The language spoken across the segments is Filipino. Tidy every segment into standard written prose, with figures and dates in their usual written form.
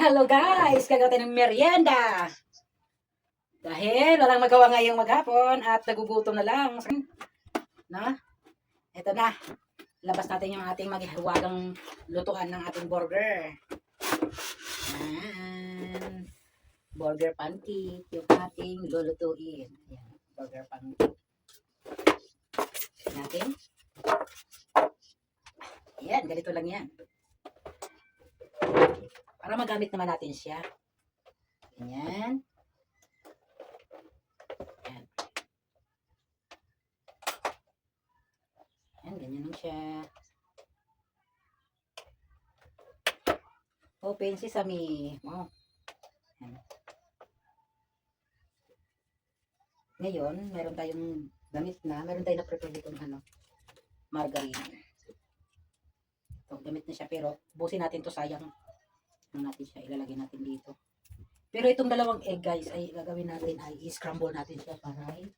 Hello guys! Gagawa tayo ng merienda. Dahil walang magawa ngayong maghapon at nagugutom na lang. No? Ito na. Labas natin yung ating maghiwagang lutuan ng ating burger. Ayan. Burger pancake. Yung ating lulutuin. Ayan. Burger pancake. Natin. Ayan. Ganito lang yan. Para magamit naman natin siya. Ganyan. Ayan. Ayan, ganyan lang siya. Open sesame. Oh. Ayan. Ngayon, meron tayong gamit na, meron tayong na-prepare ditong margarine. Ito, gamit na siya, pero busin natin to, sayang. Ano natin siya, ilalagay natin dito. Pero itong dalawang egg guys, ay gagawin natin ay i-scramble natin siya para ay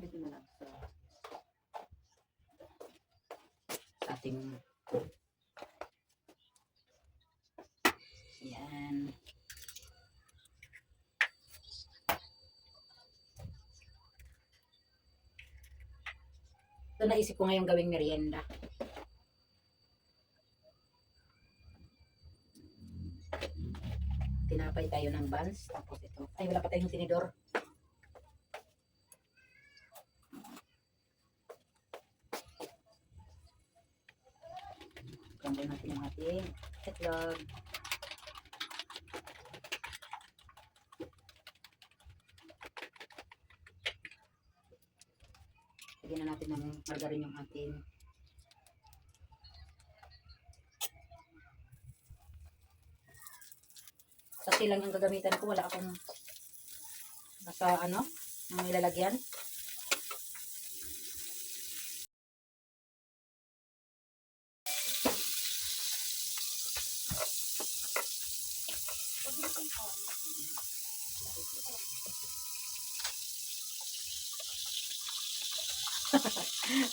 dito na lang sa ating yan. Ito naisip ko ngayong gawing merienda. Tinapay tayo ng buns. Tapos ito. Ay, wala pa tayong tinidor. Scramble natin yung ating itlog. Lagyan na natin ng margarine yung ating kasi lang yung gagamitan ko, wala akong nasa ng ilalagyan.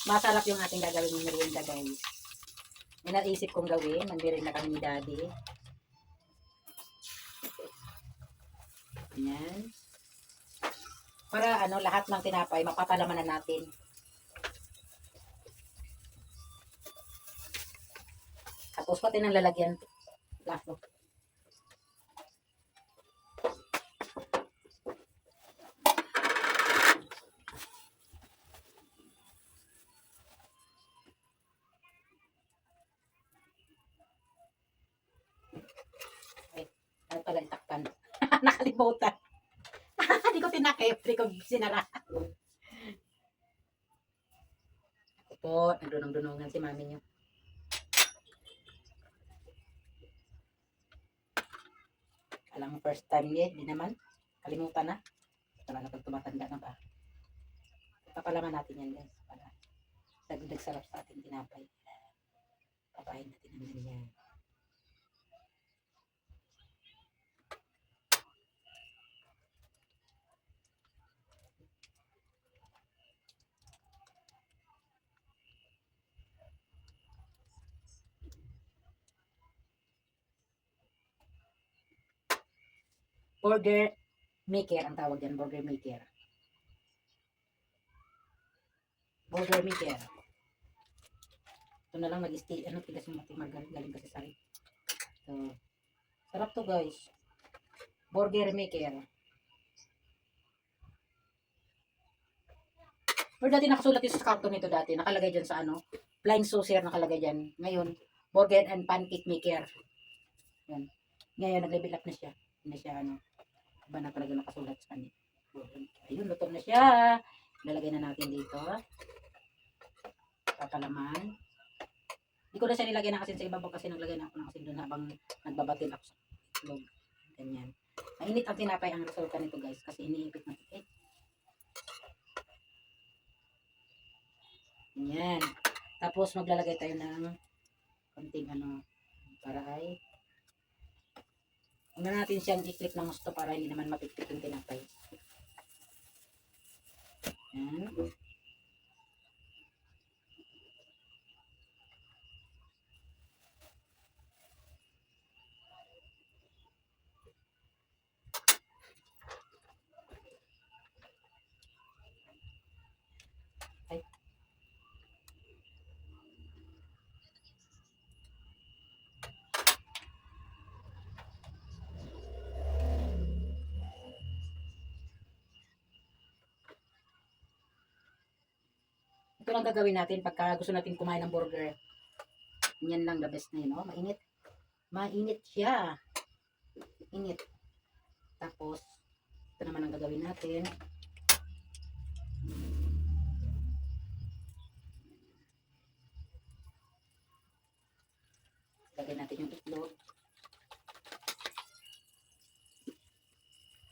Masarap yung ating gagawin ng merienda guys. May naisip kong gawin, mag-merienda kami ni Daddy. Ayan. Para lahat ng tinapay mapapalamanan natin. Tapos pati ng lalagyan. Lahat. Ay pala itakpan. Nakalimutan. Hindi ko tinakip. Hindi ko sinara. Po, nagdunong-dunongan si mami niyo. Alam mo, first time niya, di naman. Kalimutan na. Talaga pag tumatanda na ba. Papalaman natin yan guys. Para dagdag sarap sa ating tinapay. Papahin natin ng ganyan. Burger maker ang tawag yan, burger maker. Burger maker. Ito na lang nag-stay, tigas yung ating margarine galing kasi sa rin. So, sarap to guys. Burger maker. Pero dati nakasulat yung sa karton nito dati, nakalagay dyan sa flying saucer nakalagay dyan. Ngayon, burger and pancake maker. Yan. Ngayon, nag-level up na siya. Hindi na siya iba na talaga nakasulat sa kanya. Ayun, luto na siya. Lalagay na natin dito. Papalaman. Hindi ko na siya nilagay ng asin sa ibabaw kasi naglagay na ako ng asin doon habang nagbabatil ako sa itlog. Ganyan. Mainit ang tinapay ang resulta nito guys kasi iniipit na ito. Ganyan. Tapos maglalagay tayo ng konting para ay huwag na natin siyang i-click ng gusto para hindi naman mapikpik yung tinapay. Yan. Ito lang gagawin natin pagka gusto natin kumain ng burger. Yan lang the best na yun, oh. Mainit. Mainit siya. Init. Tapos, ito naman ang gagawin natin. Lagyan natin yung itlog.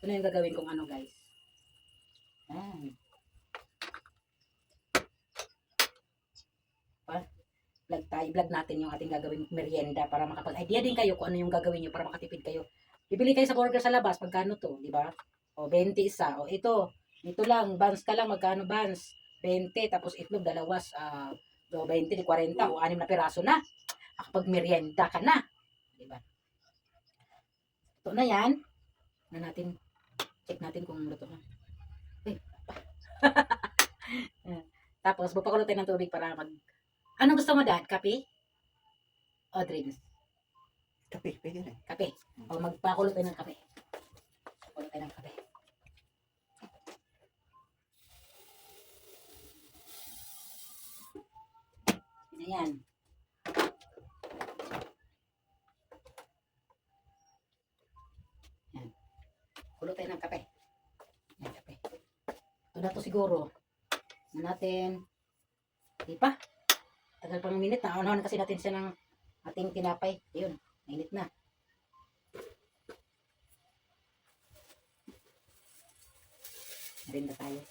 Ito na yung gagawin kong ano, guys. Yan. Vlog natin yung ating gagawin merienda para makapag-idea din kayo kung ano yung gagawin nyo para makatipid kayo. Bibili kayo sa burger sa labas, pagkano to, di ba? O, 20 isa. O, ito lang, buns ka lang, magkano buns? 20, tapos itlog, dalawas, 20, 40, o 6 na piraso na. Kapag merienda ka na. Di ba? Ito na yan. Check natin kung luto na. Tapos, bupakulo tayo ng tubig para Anong gusto mo, Dad? Kape? O drinks? Kape, pwede rin. Kape. O magpakulo tayo ng kape. Pakulo tayo ng kape. Yan. Yan. Kulo tayo ng kape. Yan, kape. Ito na to siguro. Natin. Di pa. Tagal pang minute na. Ano kasi natin siya ng ating tinapay. Ayun. Mainit na. Rinda tayo.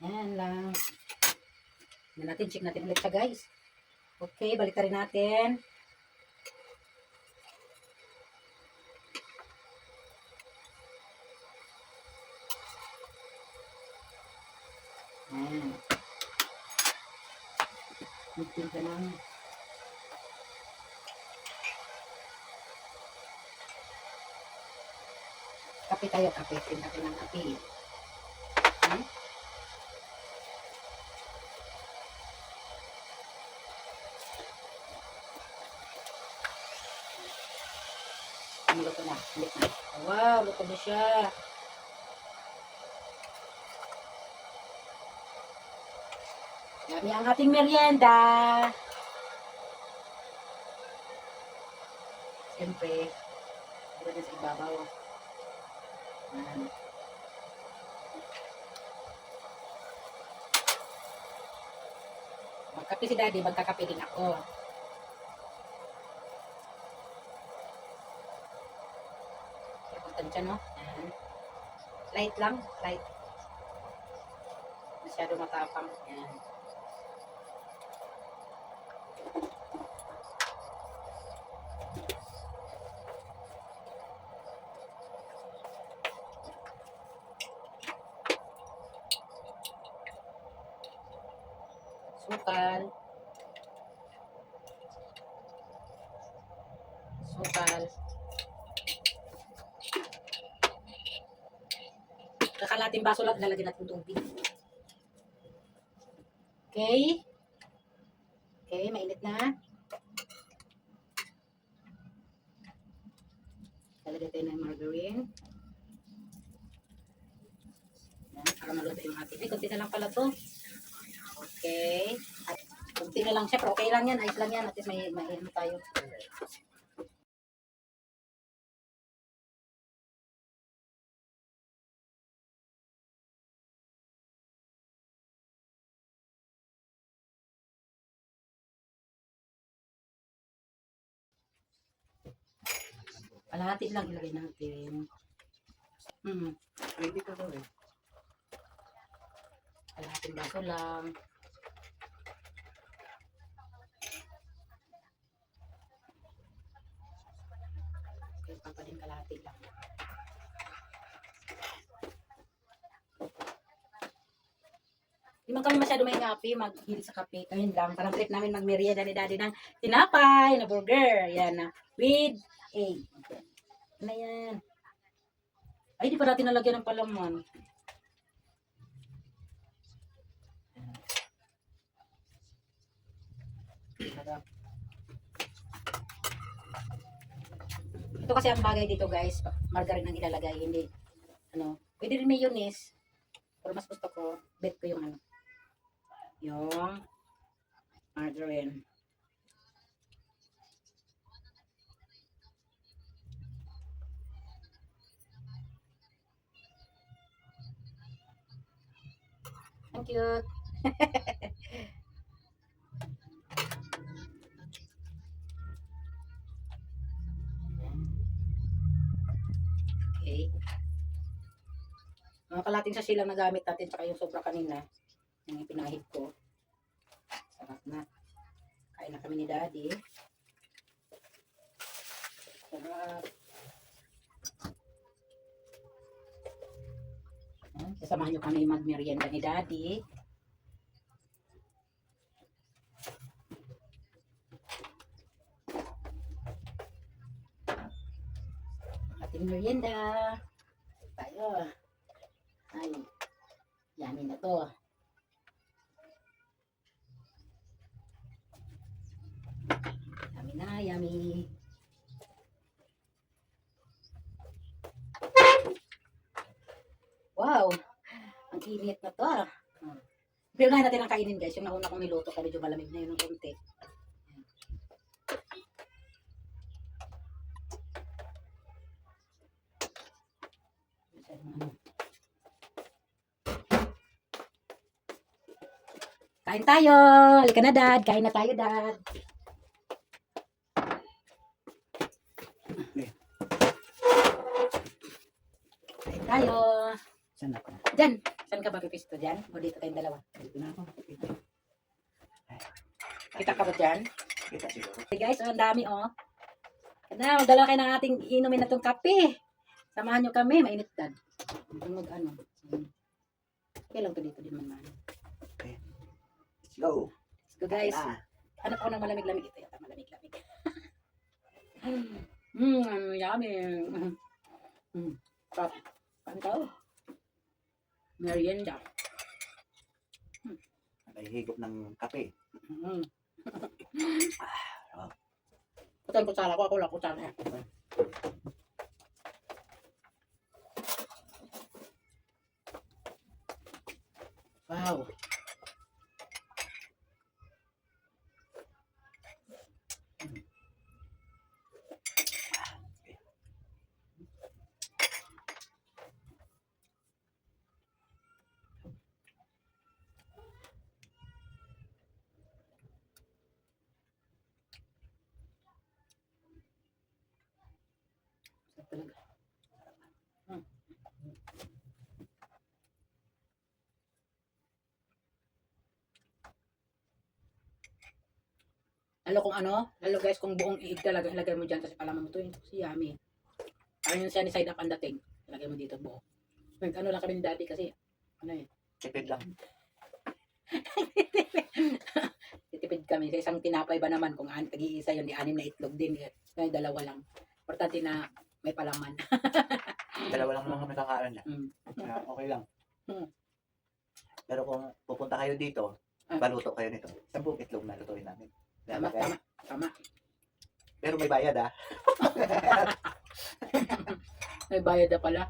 Yan lang. Check natin ulit siya, guys. Okay, balik rin natin. Ayan. Magpil ka lang. Kape tayo, kape. Tinta ka ng kape. Luto na. Wow, luto na siya. Yummy ang ating merienda. Siyempre, ito na sa ibabaw. Magkape si Daddy, magkakape din ako. Tansya, no? Ayan. Light lang, light. Masyado matapang. Ayan. Sukal. Sukal. Kakalating baso lang, lalagyan natin tubig. Okay. Okay, mainit na. Lalagyan tayo ng margarine. Yan, para maluto yung ating. Ay, kunti na lang pala to. Okay. At kunti na lang siya, pero okay lang yan. Ayos lang yan. At least may ano tayo. Kalahati lang ilagay natin. Pwede ka gawin. Kalahating baso lang. Okay, papadin kalahati lang. Hindi man kami masyado may kape, mag-hili sa kape. Ayun lang, parang trip namin mag-merienda ni Daddy ng tinapay na burger. Yan na, with egg. Ano yan? Ay, di pa natin nalagyan ng palaman. Sarap. Ito kasi ang bagay dito guys, margarine ang ilalagay, hindi, ano, pwede rin mayonnaise. Pero mas gusto ko, bet ko yung ano, yung margarine. Thank you. Okay. Mga kalating sa silang nagamit natin, tsaka yung sobra kanina, yung pinahid ko. Sarap na. Kain na kami ni Daddy. Sarap. Kasamahan nyo kami magmerienda ni Daddy. Ating merienda. Tayo. Ay, yummy na to. Yummy na, yummy. Wow, ang init na to ah. Pero natin ang kainin guys, yung nauna kong niluto ko medyo malamig na yun ng konti. Kain tayo! Halika na dad, kain na tayo dad. Kain tayo. Saan ako? Diyan, saan ka ba pipisto dyan? O dito tayong dalawa? Dito na ako. Dito. Kita ka ba dyan? Kita siguro. Hey guys, ang dami oh. Na, magdala kayo ng ating inumin na itong kape. Samahan nyo kami, mainit dad. Mag ano. Okay lang to dito din man. Okay. Let's go. Let's go guys. Ah, Ano ako ng malamig-lamig? Ito yata malamig-lamig. Yummy. Pap. Pantaw. Merienda. nahihigop ng kape. Ito yung kutsara ko. Ako lang kutsara. Wow. Sarap talaga. Lalo kung ano, lalo guys, kung buong iig talaga, ilagay mo dyan, kasi palaman mo ito, yung si yummy. Parang yun siya ni side up ang dating. Ilagay mo dito buo. Ano lang kami ni daddy kasi, ano eh. Tipid lang. Titipid kami. Sa isang tinapay ba naman, kung tag-iisa yun, di anim na itlog din. Kaya dalawa lang. Importante na may palaman. Dalawa lang naman kami kakain niya. Kaya okay lang. Pero kung pupunta kayo dito, paluto kayo nito. 10 itlog na lutuin namin. Tama, Kaya- tama. Pero may bayad ah. May bayad na pala.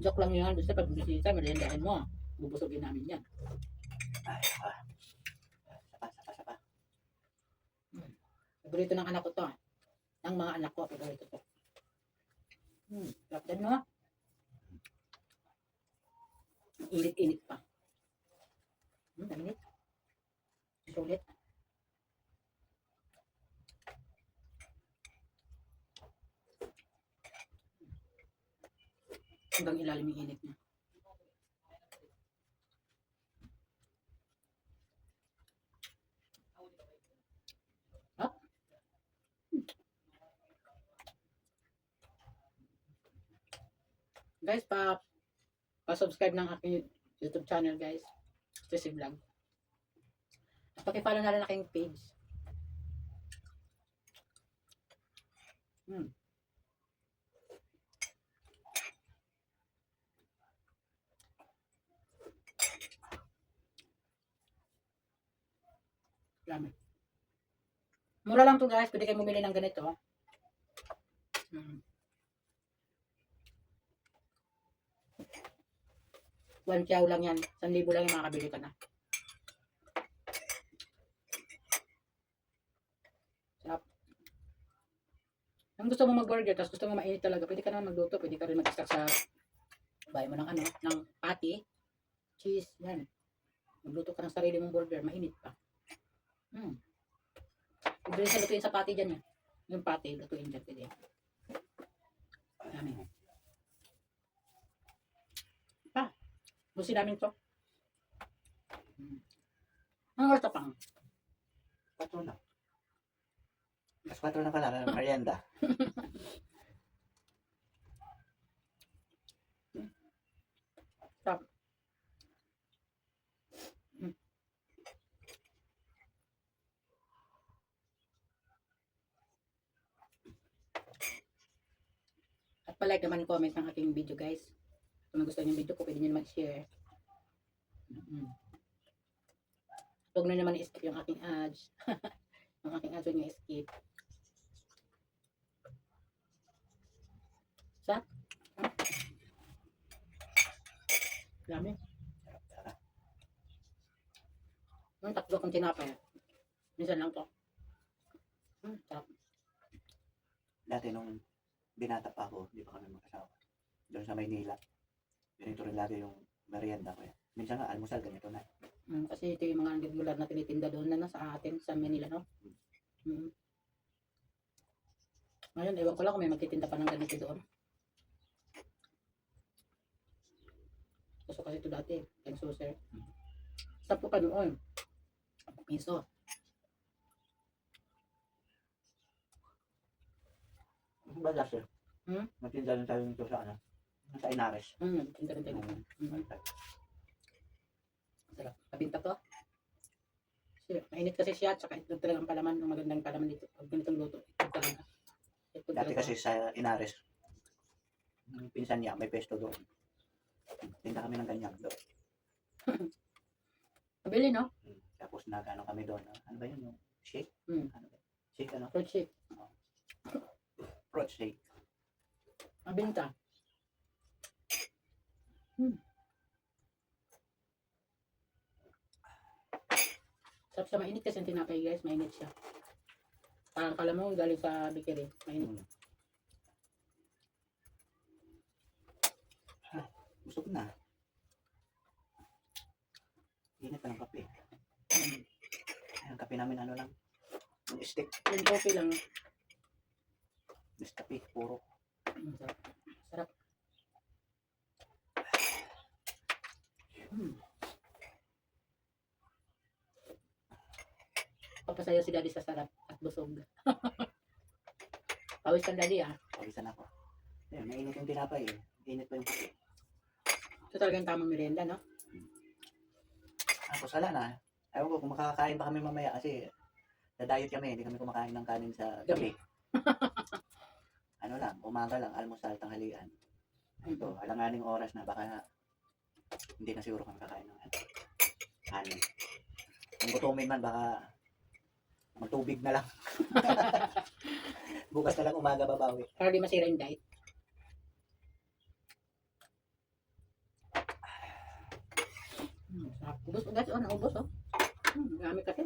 Joke lang yun. Basta pag bisita, meriendahin mo. Bubusogin namin yan. Ay, Sapa. Paborito ng anak ko to. Ng mga anak ko, paborito to. Sarap din, no? Init-init pa. Init. Sulit. Hanggang ilalim yung init niya. Guys, pa-subscribe ng aking YouTube channel, guys. Stacey Vlog. At paki-follow na rin aking page. Yummy. Mura lang to guys. Pwede kayo bumili ng ganito. Mm. 1 chow lang yan. 1,000 lang yung makakabili ka na. Sarap. Kung gusto mo mag-burger, tapos gusto mo mainit talaga, pwede ka naman magluto. Pwede ka rin mag-stack sa bahay mo ng ano, ng patty, cheese, yan. Magluto ka ng sarili mong burger, mainit pa. Pwede rin sa lutuin sa patty dyan yan. Yung patty, lutuin dyan, pwede. Dami. Pa, busi namin to. Ang oras pang. 4 na. Mas 4 na pala, merienda. Stop. At palike naman comment ng aking video guys. Kung gusto niyo yung video ko, pwede niyo naman share. Huwag na naman i-skip yung aking ads. Yung aking ads, huwag niyo i-skip. Sarap. Dami. Yung tatlo kong tinapay. Minsan lang to. Sarap. Dati nung binata pa ako, hindi pa kami mag-asawa. Doon sa Maynila. Ganito rin lagi yung merienda ko yan. Minsan nga, almusal, ganito na. Kasi ito yung mga regular na tinitinda doon na sa atin, sa Manila, no? Ngayon, ewan ko lang kung may magtitinda pa ng ganito doon. Gusto kasi ito dati, ang saucer. Sarap ko pa noon. Piso. Ba last year? Matinda rin tayo nito sa ano? Sa Inares. Tinda rin tayo. Sarap. Kabinta to. Mainit kasi siya, tsaka ito talagang palaman, ang magandang palaman dito. Pag ganitong luto, ito talaga. Ito Dati talaga. kasi sa Inares, yung pinsan niya, may pesto doon. Tinda kami ng ganyan doon. Mabili, no? Tapos nagano kami doon. Ano ba yun? Yung shake? Ano ba? Shake ano? Fruit shake. Fruit shake. Mabinta. Sarap siya, mainit kasi yung tinapay guys, mainit siya. Parang kala mo galing sa bakery, mainit. Busog na. Init pa ng kape. Ang kape namin ano lang. Yung stick. Yung coffee lang. Nescafe, puro. Sarap. Sarap. Papasayo si daddy sa sarap at busog. Pawis ka daddy ah. Pawisan ako. Ayun, mainit yung tinapay eh. Init pa yung kape. Ito talagang tamang merienda, no? Tapos wala na. Ayaw ko kung makakakain pa kami mamaya kasi sa diet kami, hindi kami kumakain ng kanin sa gabi. Ano lang, umaga lang, almusal, tanghalian. Ito, alanganing oras na, baka hindi na siguro kami kakain ng kanin. Kung gutumin man, baka magtubig na lang. Bukas na lang umaga babawi. Para di masira yung diet. Sarap. Ubus guys, naubos oh. Gamit kasi.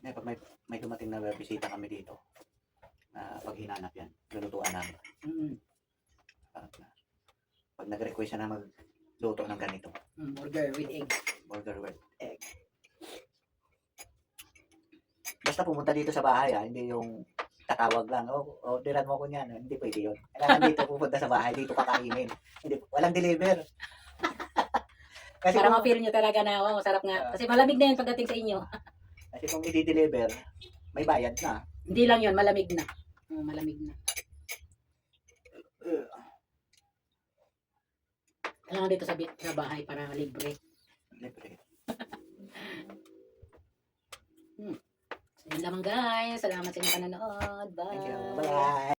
Pag may dumating na bisita kami dito, pag hinanap yan, lulutuan namin. Pag nag-request na magluto ng ganito. Burger with egg. Burger with egg. Basta pumunta dito sa bahay hindi yung tatawag lang, orderan mo ko niyan. Hindi pwede yun. Kailangan dito pupunta sa bahay, dito kakainin. Hindi, walang deliver. Kasi para ma-feel nyo talaga na, masarap nga. Kasi malamig na yun pagdating sa inyo. Kasi kung i-deliver, may bayad na. Hindi lang yun, malamig na. Malamig na. Kailangan dito sa bahay para libre. Libre. So, yun lamang guys. Salamat sa inyong panonood. Bye. Thank you. Bye.